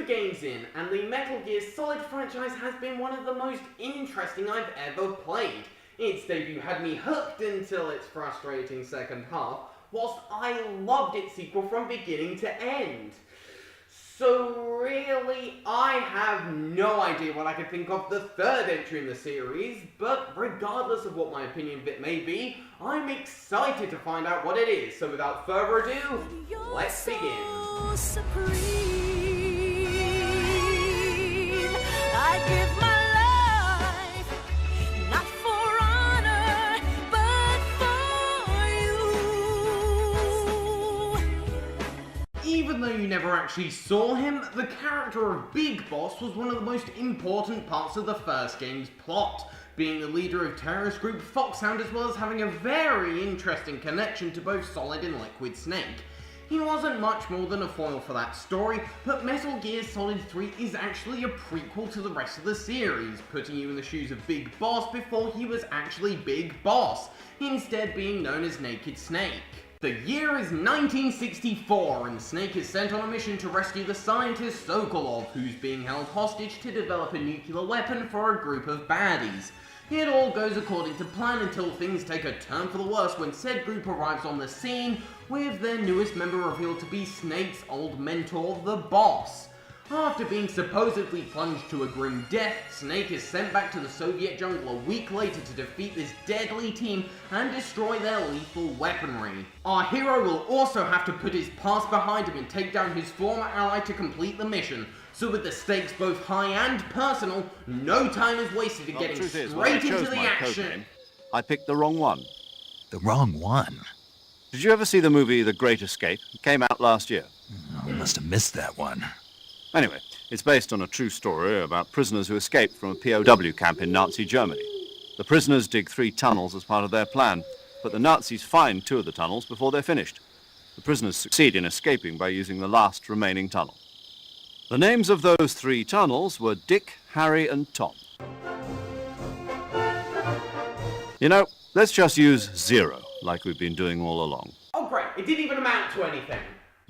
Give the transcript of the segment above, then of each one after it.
games in, and the Metal Gear Solid franchise has been one of the most interesting I've ever played. Its debut had me hooked until its frustrating second half, whilst I loved its sequel from beginning to end. So really, I have no idea what I could think of the third entry in the series, but regardless of what my opinion of it may be, I'm excited to find out what it is. So without further ado, let's begin. I give my life, not for honor, but for you. Even though you never actually saw him, the character of Big Boss was one of the most important parts of the first game's plot, being the leader of terrorist group Foxhound, as well as having a very interesting connection to both Solid and Liquid Snake. He wasn't much more than a foil for that story, but Metal Gear Solid 3 is actually a prequel to the rest of the series, putting you in the shoes of Big Boss before he was actually Big Boss, instead being known as Naked Snake. The year is 1964, and Snake is sent on a mission to rescue the scientist Sokolov, who's being held hostage to develop a nuclear weapon for a group of baddies. It all goes according to plan until things take a turn for the worse when said group arrives on the scene, with their newest member revealed to be Snake's old mentor, the Boss. After being supposedly plunged to a grim death, Snake is sent back to the Soviet jungle a week later to defeat this deadly team and destroy their lethal weaponry. Our hero will also have to put his past behind him and take down his former ally to complete the mission. So with the stakes both high and personal, no time is wasted in getting straight into the action. I picked the wrong one. The wrong one? Did you ever see the movie The Great Escape? It came out last year. I must have missed that one. Anyway, it's based on a true story about prisoners who escaped from a POW camp in Nazi Germany. The prisoners dig 3 tunnels as part of their plan, but the Nazis find 2 of the tunnels before they're finished. The prisoners succeed in escaping by using the last remaining tunnel. The names of those 3 tunnels were Dick, Harry, and Tom. You know, let's just use 0, like we've been doing all along. Oh great, it didn't even amount to anything.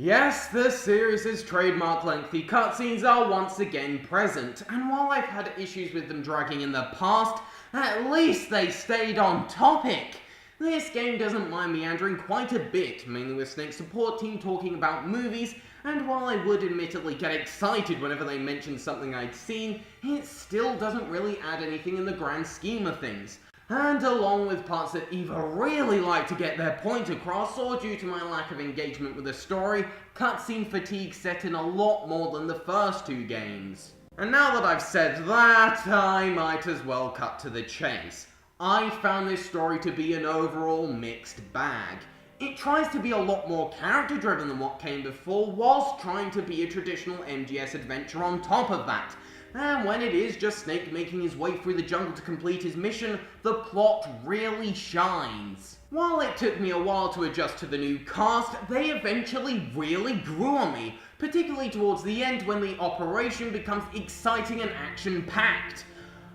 Yes, the series' trademark lengthy cutscenes are once again present, and while I've had issues with them dragging in the past, at least they stayed on topic. This game doesn't mind meandering quite a bit, mainly with Snake's support team talking about movies, and while I would admittedly get excited whenever they mentioned something I'd seen, it still doesn't really add anything in the grand scheme of things. And along with parts that either really like to get their point across, or due to my lack of engagement with the story, cutscene fatigue set in a lot more than the first 2 games. And now that I've said that, I might as well cut to the chase. I found this story to be an overall mixed bag. It tries to be a lot more character-driven than what came before, whilst trying to be a traditional MGS adventure on top of that. And when it is just Snake making his way through the jungle to complete his mission, the plot really shines. While it took me a while to adjust to the new cast, they eventually really grew on me, particularly towards the end when the operation becomes exciting and action-packed.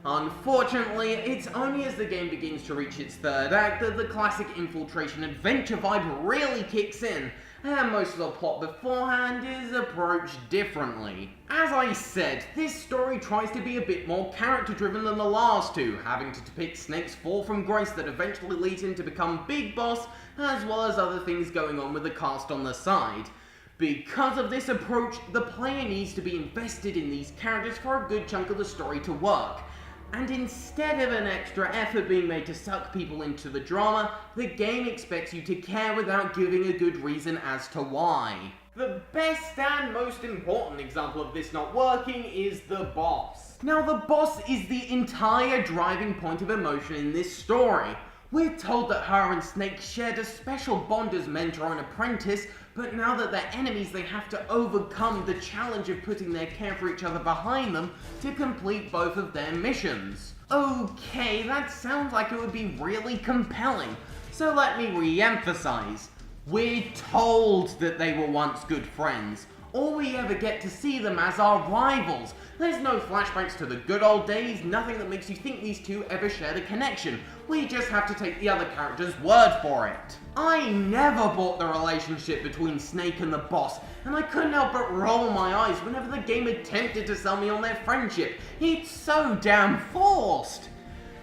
Unfortunately, it's only as the game begins to reach its third act that the classic infiltration adventure vibe really kicks in, and most of the plot beforehand is approached differently. As I said, this story tries to be a bit more character-driven than the last 2, having to depict Snake's fall from grace that eventually leads him to become Big Boss, as well as other things going on with the cast on the side. Because of this approach, the player needs to be invested in these characters for a good chunk of the story to work. And instead of an extra effort being made to suck people into the drama, the game expects you to care without giving a good reason as to why. The best and most important example of this not working is the boss. Now, the boss is the entire driving point of emotion in this story. We're told that her and Snake shared a special bond as mentor and apprentice, but now that they're enemies, they have to overcome the challenge of putting their care for each other behind them to complete both of their missions. Okay, that sounds like it would be really compelling, so let me re-emphasize. We're told that they were once good friends. All we ever get to see them as are rivals. There's no flashbacks to the good old days, nothing that makes you think these 2 ever shared a connection. We just have to take the other character's word for it. I never bought the relationship between Snake and the boss, and I couldn't help but roll my eyes whenever the game attempted to sell me on their friendship. It's so damn forced!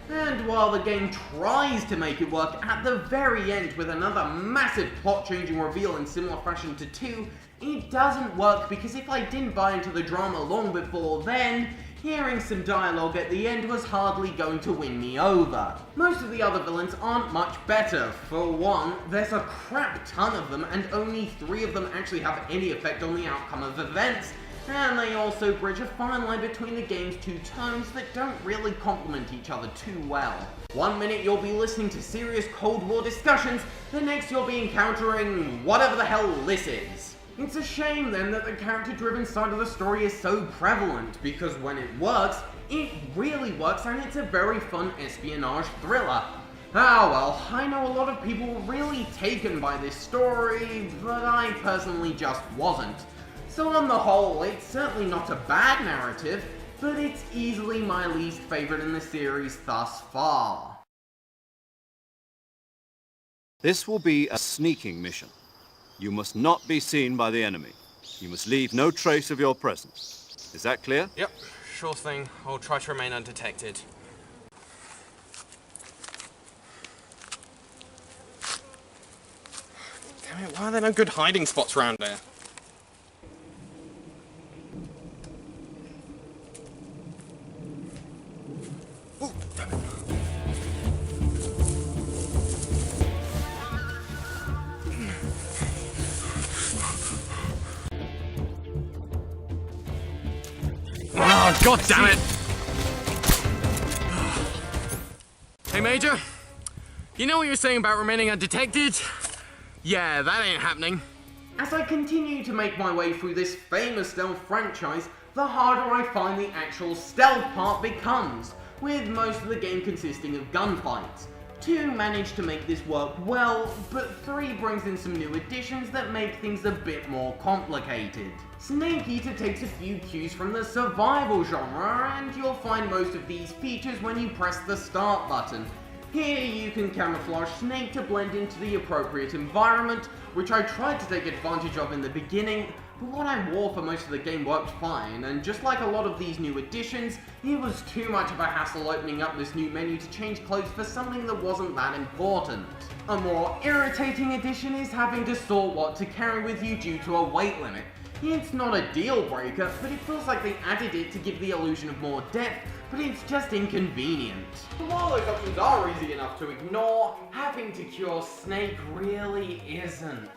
And while the game tries to make it work at the very end with another massive plot-changing reveal in similar fashion to 2, it doesn't work because if I didn't buy into the drama long before then, hearing some dialogue at the end was hardly going to win me over. Most of the other villains aren't much better. For one, there's a crap ton of them and only 3 of them actually have any effect on the outcome of events, and they also bridge a fine line between the game's 2 tones that don't really complement each other too well. One minute you'll be listening to serious Cold War discussions, the next you'll be encountering whatever the hell this is. It's a shame then that the character-driven side of the story is so prevalent, because when it works, it really works and it's a very fun espionage thriller. Ah well, I know a lot of people were really taken by this story, but I personally just wasn't. So on the whole, it's certainly not a bad narrative, but it's easily my least favourite in the series thus far. This will be a sneaking mission. You must not be seen by the enemy. You must leave no trace of your presence. Is that clear? Yep, sure thing. I'll try to remain undetected. Damn it, why are there no good hiding spots around here? Oh, damn it. Oh, God damn it! Hey, Major. You know what you're saying about remaining undetected? Yeah, that ain't happening. As I continue to make my way through this famous stealth franchise, the harder I find the actual stealth part becomes, with most of the game consisting of gunfights. 2 manage to make this work well, but 3 brings in some new additions that make things a bit more complicated. Snake Eater takes a few cues from the survival genre, and you'll find most of these features when you press the start button. Here you can camouflage Snake to blend into the appropriate environment, which I tried to take advantage of in the beginning, but what I wore for most of the game worked fine, and just like a lot of these new additions, it was too much of a hassle opening up this new menu to change clothes for something that wasn't that important. A more irritating addition is having to sort what to carry with you due to a weight limit. It's not a deal breaker, but it feels like they added it to give the illusion of more depth, but it's just inconvenient. While those options are easy enough to ignore, having to cure Snake really isn't.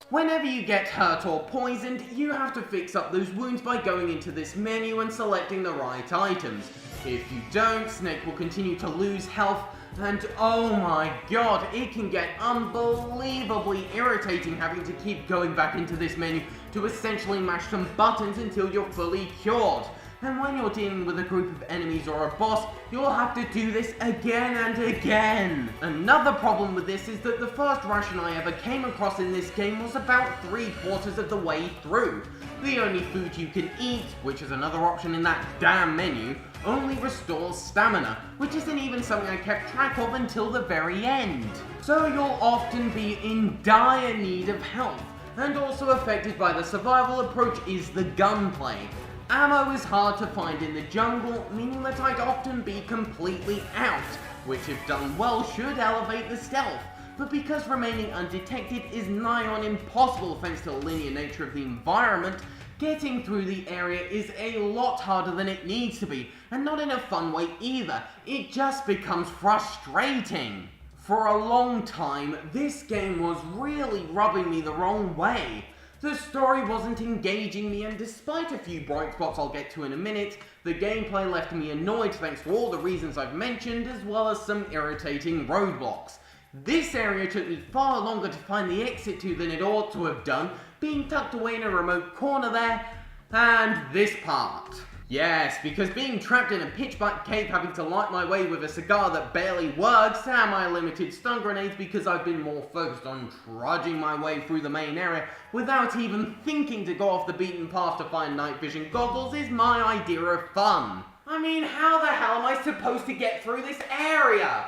Whenever you get hurt or poisoned, you have to fix up those wounds by going into this menu and selecting the right items. If you don't, Snake will continue to lose health, and oh my god, it can get unbelievably irritating having to keep going back into this menu to essentially mash some buttons until you're fully cured. And when you're dealing with a group of enemies or a boss, you'll have to do this again and again. Another problem with this is that the first ration I ever came across in this game was about 3/4 of the way through. The only food you can eat, which is another option in that damn menu, only restores stamina, which isn't even something I kept track of until the very end. So you'll often be in dire need of health, and also affected by the survival approach is the gunplay. Ammo is hard to find in the jungle, meaning that I'd often be completely out, which if done well should elevate the stealth, but because remaining undetected is nigh on impossible thanks to the linear nature of the environment, getting through the area is a lot harder than it needs to be, and not in a fun way either. It just becomes frustrating. For a long time, this game was really rubbing me the wrong way. The story wasn't engaging me, and despite a few bright spots I'll get to in a minute, the gameplay left me annoyed thanks to all the reasons I've mentioned, as well as some irritating roadblocks. This area took me far longer to find the exit to than it ought to have done, being tucked away in a remote corner there, and this part. Yes, because being trapped in a pitch-black cave having to light my way with a cigar that barely works, and my limited stun grenades because I've been more focused on trudging my way through the main area without even thinking to go off the beaten path to find night vision goggles is my idea of fun. I mean, how the hell am I supposed to get through this area?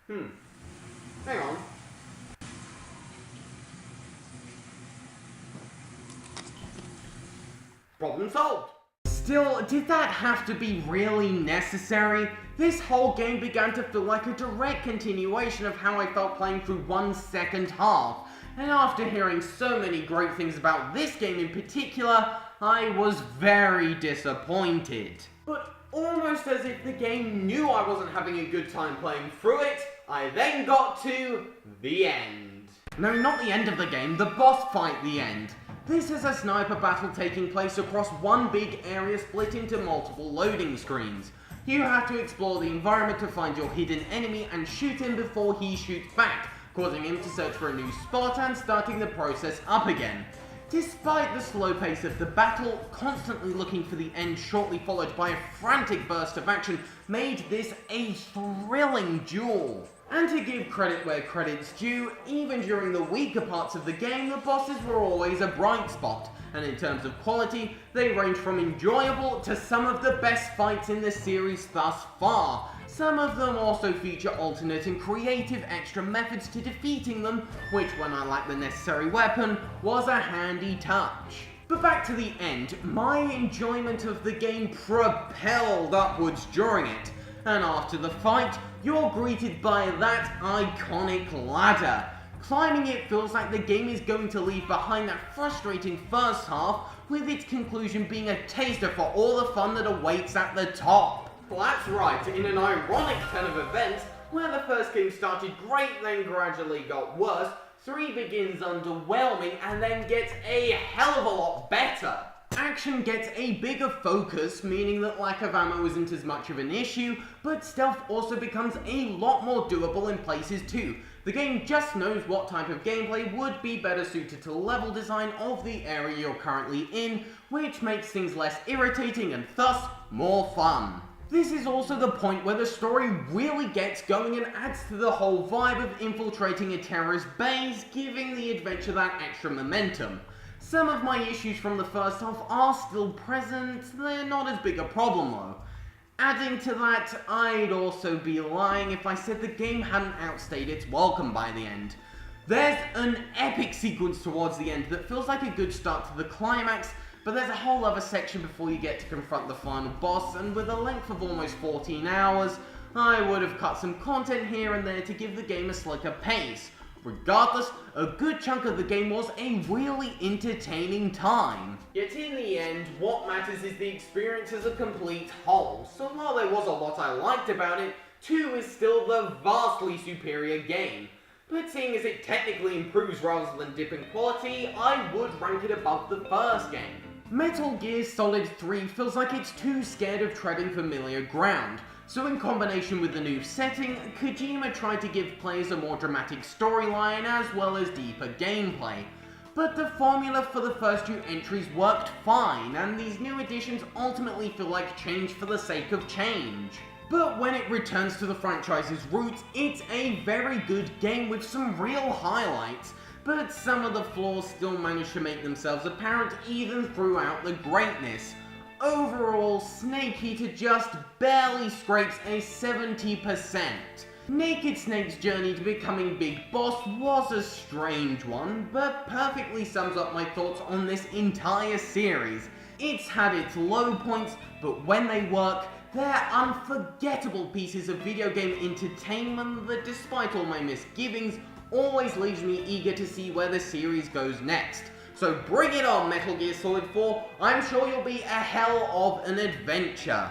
Hang on. Problem solved. Still, did that have to be really necessary? This whole game began to feel like a direct continuation of how I felt playing through one second half, and after hearing so many great things about this game in particular, I was very disappointed. But almost as if the game knew I wasn't having a good time playing through it, I then got to the end. No, not the end of the game, the boss fight the end. This is a sniper battle taking place across one big area split into multiple loading screens. You have to explore the environment to find your hidden enemy and shoot him before he shoots back, causing him to search for a new spot and starting the process up again. Despite the slow pace of the battle, constantly looking for the end shortly followed by a frantic burst of action made this a thrilling duel. And to give credit where credit's due, even during the weaker parts of the game, the bosses were always a bright spot, and in terms of quality, they range from enjoyable to some of the best fights in the series thus far. Some of them also feature alternate and creative extra methods to defeating them, which when I lacked the necessary weapon, was a handy touch. But back to the end, my enjoyment of the game propelled upwards during it, and after the fight, you're greeted by that iconic ladder. Climbing it feels like the game is going to leave behind that frustrating first half, with its conclusion being a taster for all the fun that awaits at the top. Well, that's right, in an ironic turn of events, where the first game started great then gradually got worse, 3 begins underwhelming and then gets a hell of a lot better. Action gets a bigger focus, meaning that lack of ammo isn't as much of an issue, but stealth also becomes a lot more doable in places too. The game just knows what type of gameplay would be better suited to the level design of the area you're currently in, which makes things less irritating and thus more fun. This is also the point where the story really gets going and adds to the whole vibe of infiltrating a terrorist base, giving the adventure that extra momentum. Some of my issues from the first half are still present, they're not as big a problem though. Adding to that, I'd also be lying if I said the game hadn't outstayed its welcome by the end. There's an epic sequence towards the end that feels like a good start to the climax, but there's a whole other section before you get to confront the final boss, and with a length of almost 14 hours, I would have cut some content here and there to give the game a slicker pace. Regardless, a good chunk of the game was a really entertaining time. Yet in the end, what matters is the experience as a complete whole, so while there was a lot I liked about it, 2 is still the vastly superior game. But seeing as it technically improves rather than dip in quality, I would rank it above the first game. Metal Gear Solid 3 feels like it's too scared of treading familiar ground, so in combination with the new setting, Kojima tried to give players a more dramatic storyline as well as deeper gameplay. But the formula for the first 2 entries worked fine, and these new additions ultimately feel like change for the sake of change. But when it returns to the franchise's roots, it's a very good game with some real highlights, but some of the flaws still manage to make themselves apparent even throughout the greatness. Overall, Snake Eater just barely scrapes a 70%. Naked Snake's journey to becoming Big Boss was a strange one, but perfectly sums up my thoughts on this entire series. It's had its low points, but when they work, they're unforgettable pieces of video game entertainment that, despite all my misgivings, always leaves me eager to see where the series goes next. So bring it on, Metal Gear Solid 4, I'm sure you'll be a hell of an adventure.